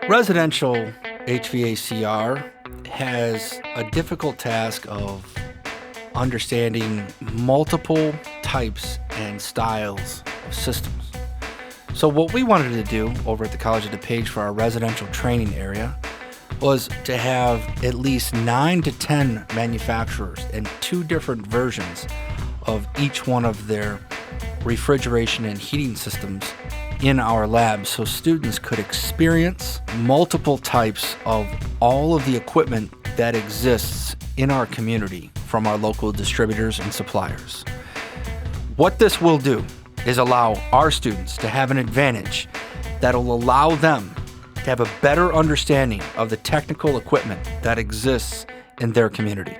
Residential HVACR has a difficult task of understanding multiple types and styles of systems. So what we wanted to do over at the College of DuPage for our residential training area was to have at least 9 to 10 manufacturers and 2 different versions of each one of their refrigeration and heating systems in our lab so students could experience multiple types of all of the equipment that exists in our community from our local distributors and suppliers. What this will do is allow our students to have an advantage that'll allow them to have a better understanding of the technical equipment that exists in their community.